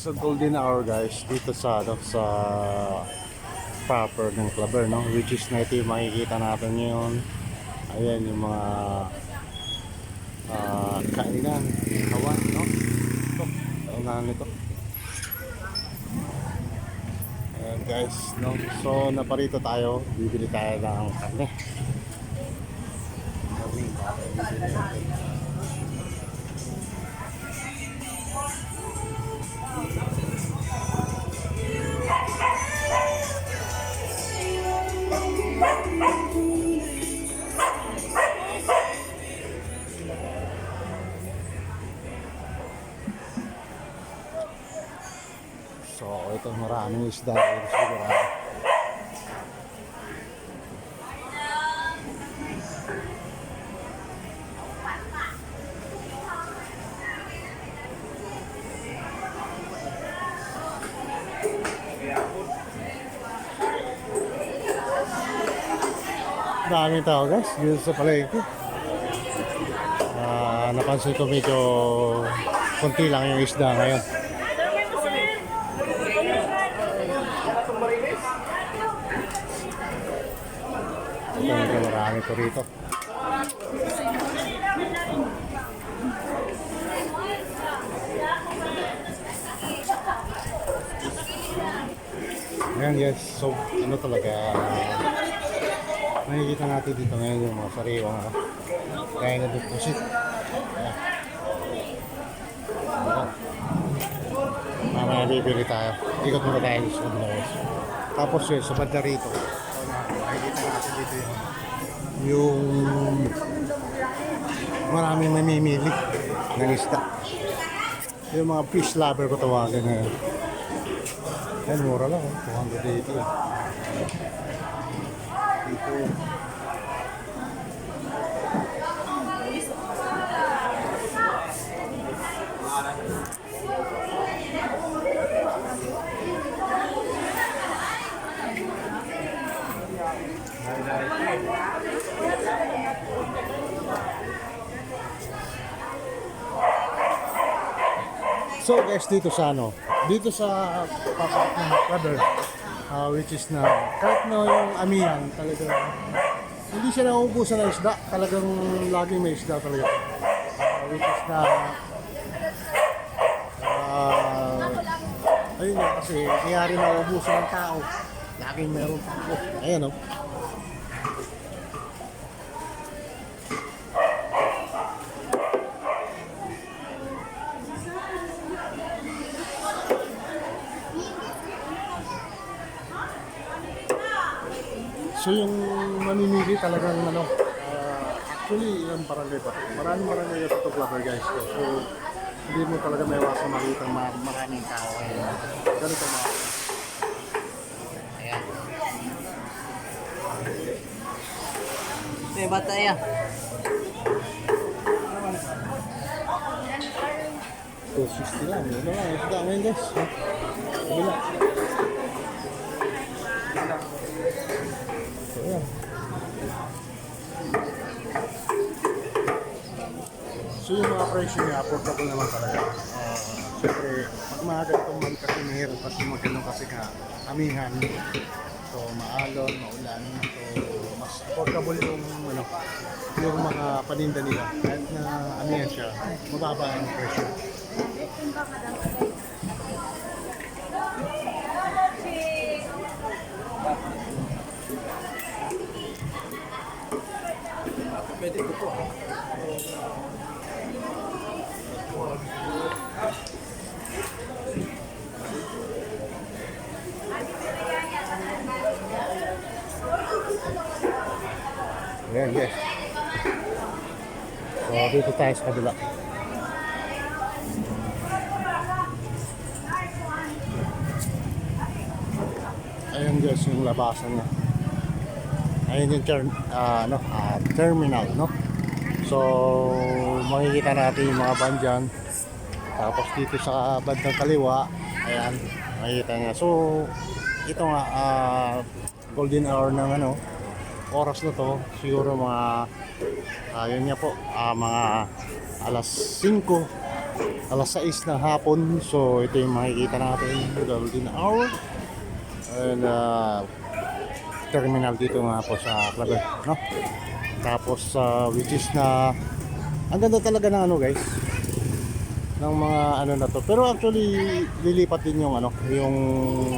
sa golden hour guys dito sa sa proper ng Claver, no, which is na ito yung makikita natin yun. Ayan yung mga kainan, kawan, no, ito kainan nito. Ayan guys, no, so naparito tayo, bibili tayo ng karne. So ito maraming isda siguro. Daming tao guys dito sa palengke. Napansin ko medyo konti lang yung isda ngayon. Ito medyo marami ko rito. Ayan guys, so ano talaga nakikita natin dito ngayon yung mga sariwang kaya na deposit. Ayan. Mamaya bibili tayo. Ikot muna tayo sa Bulawas. Tapos yun, sa banda rito. Nakikita natin dito yung maraming mamimili ng isda. Yung mga fish lover ko tawagan na yun. Yan, mura lang. 200 dito. Dito. So guys, dito sa dito sa papak ng Claver, which is na kahit na yung amihan talaga hindi siya nauubusan ng isda, talagang laging may isda talaga, which is na ayun nga kasi nangyari nauubusan ng tao, laging meron pa. Ayan o. So yung mamimili talagang actually ilang barangay pa. Maraming barangay ito Claver guys. So hindi mo talaga may iwasan makita maraming tao. Ganito mga. Ayan. May bata yan. 260 lang. Yun lang. Isda ngayon guys. Bila. Ayan. So yung mga presyo niya, affordable naman talaga. Siyempre, pag mga ganitong month kasi mahirap kasi magandang kasi amihan. So maalon, maulan. So mas affordable yung mga paninda nila. Kahit na amihan siya, mababa ang presyo. Pwede ko po. Ayan, yes. So, dito tayo sa kabila. Ayan guys, yung labasan niya. Ayan yung terminal, no? So, makikita natin yung mga van dyan. Tapos dito sa bandang kaliwa, ayan, makikita niya. So, ito nga, golden hour ng oras na to, siguro mga yun nga po, mga alas 5 alas 6 ng hapon. So ito yung makikita natin, golden hour. And terminal dito nga po sa Claver, no? Tapos which is na ang ganda talaga ng ano guys, ng mga ano na to. Pero actually lilipat din yung ano, yung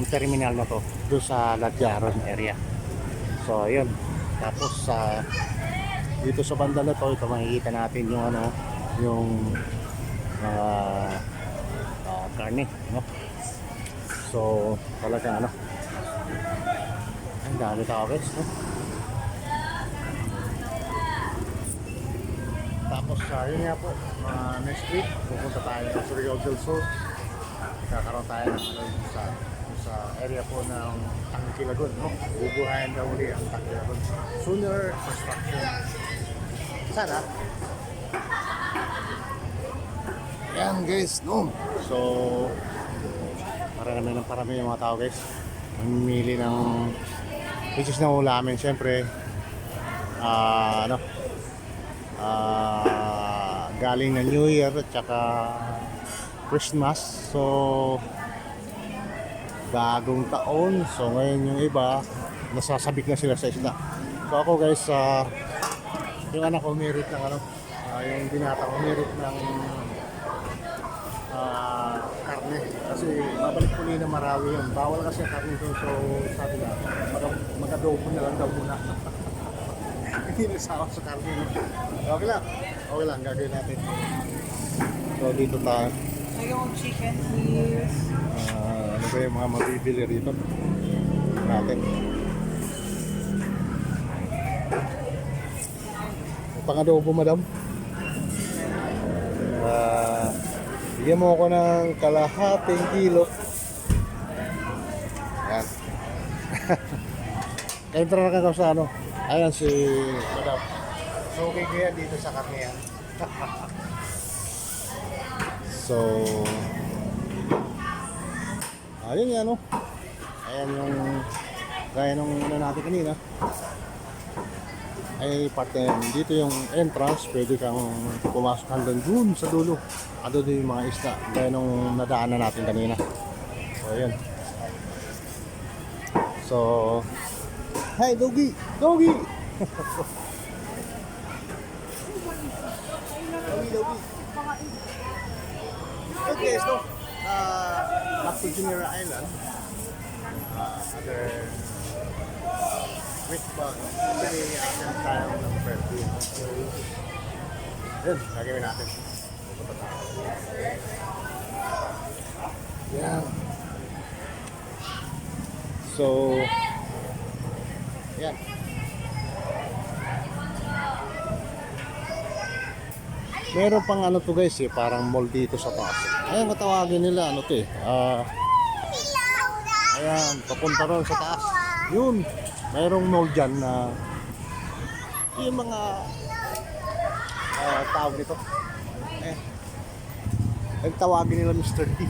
terminal na to doon sa Ladyaron area. So ayun. Tapos dito sa banda na to, ito makikita natin yung ano, yung karne, no? So talaga ano, ang dami tao guys, no? Tapos yun nga po, next week pupunta tayo sa Surigao del Sur. Kakaroon tayo ng ano sa area po ng Tangkilagon, no? Bubuhayin daw uli ang Tangkilagon. Sooner construction. Sana. Yan guys, no? So parami yung mga tao guys. Mamimili ng which is na ulamin syempre. Galing na New Year at saka Christmas. So bagong taon. So ngayon yung iba nasasabik na sila sa isda. So ako guys, yung anak ko merit ng ano, yung binata ko merit ng karne kasi babalik uli na Marawi yun. Bawal kasi ang karne doon. So sabi na mag-adobo na lang daw muna. Hindi nagsawa sa karne. Okay lang, gagawin natin. So dito tayo. I want chicken, please. Ano ba yung mga mabibili rito natin? Pang-adobo, madam. Bigyan mo ako ng kalahating kilo. Yan. Entra na ka sa ano. Ayan si madam. So okay kaya dito sa karne yan. So ayun yan, no? Ayan yung gaya nung ano natin kanina. Ay parte dito yung entrance, pwede kang pumasok hanggang dun sa dulo. Ano doon yung mga isda gaya nung nadaanan natin kanina. So ayun. So hi Doggy! Doggy! Doggy. Okay, so up to Junior Island, other week pa, actually action tayo ng birthday. So yun, gagawin natin. Pupunta tayo. Yan. So yan. Meron pang ano to guys parang mall dito sa taas. Ayan, matawagin nila ano to ayan, papunta ron sa taas. Yun, mayroong mall dyan na yung mga tawag dito. Ayan. Nagtawagin nila Mr. D.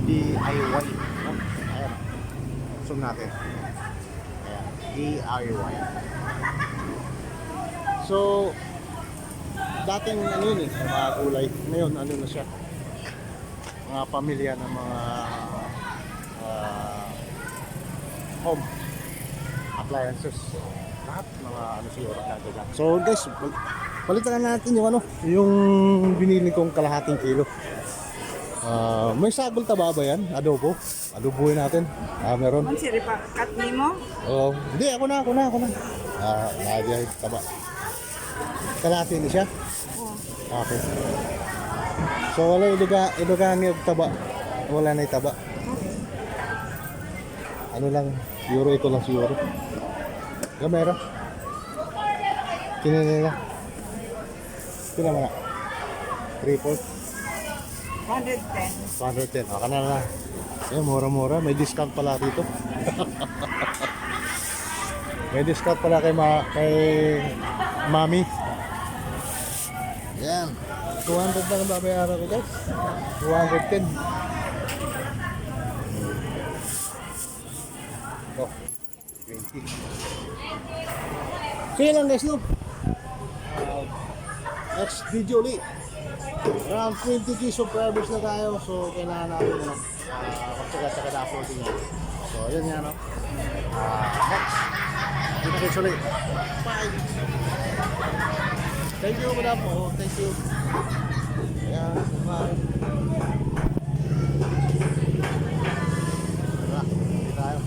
DIY. No? Ayan. Zoom natin. Ayan, DIY. So dating ano yun mga gulay. Ngayon ano na siya, mga pamilya ng mga home appliances, lahat mga ano siguro nagdala. So guys, palitan natin yung ano, yung binili kong kalahating kilo. May sagol taba ba yan? Adobo? Adobohin natin. Meron. Ang siri pa, cut ni mo? Oh, hindi, ako na. Lagi taba. Kalahati na siya? Okay. So wala ilugahan niyo taba. Wala na itaba. Ano lang, euro ito lang siguro. Gamera. Kinanila. Kila mo na. 3-4. 110. 110. Aka na lang. Mura-mura. May discount pala dito. May discount pala kay Mami. Yan. 200 lang ang babayaran ko guys. 210. Oh, 20. So yun lang guys, no? Next video ulit. Around 20k subscribers na tayo. So, kailangan natin magtsaga-tsaga na uploading yan. So, yun nga, no? Next. Kita kayo ulit. Bye! Thank you, madam po. Thank you. Ayan, bye. Tara, hindi tayo.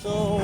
So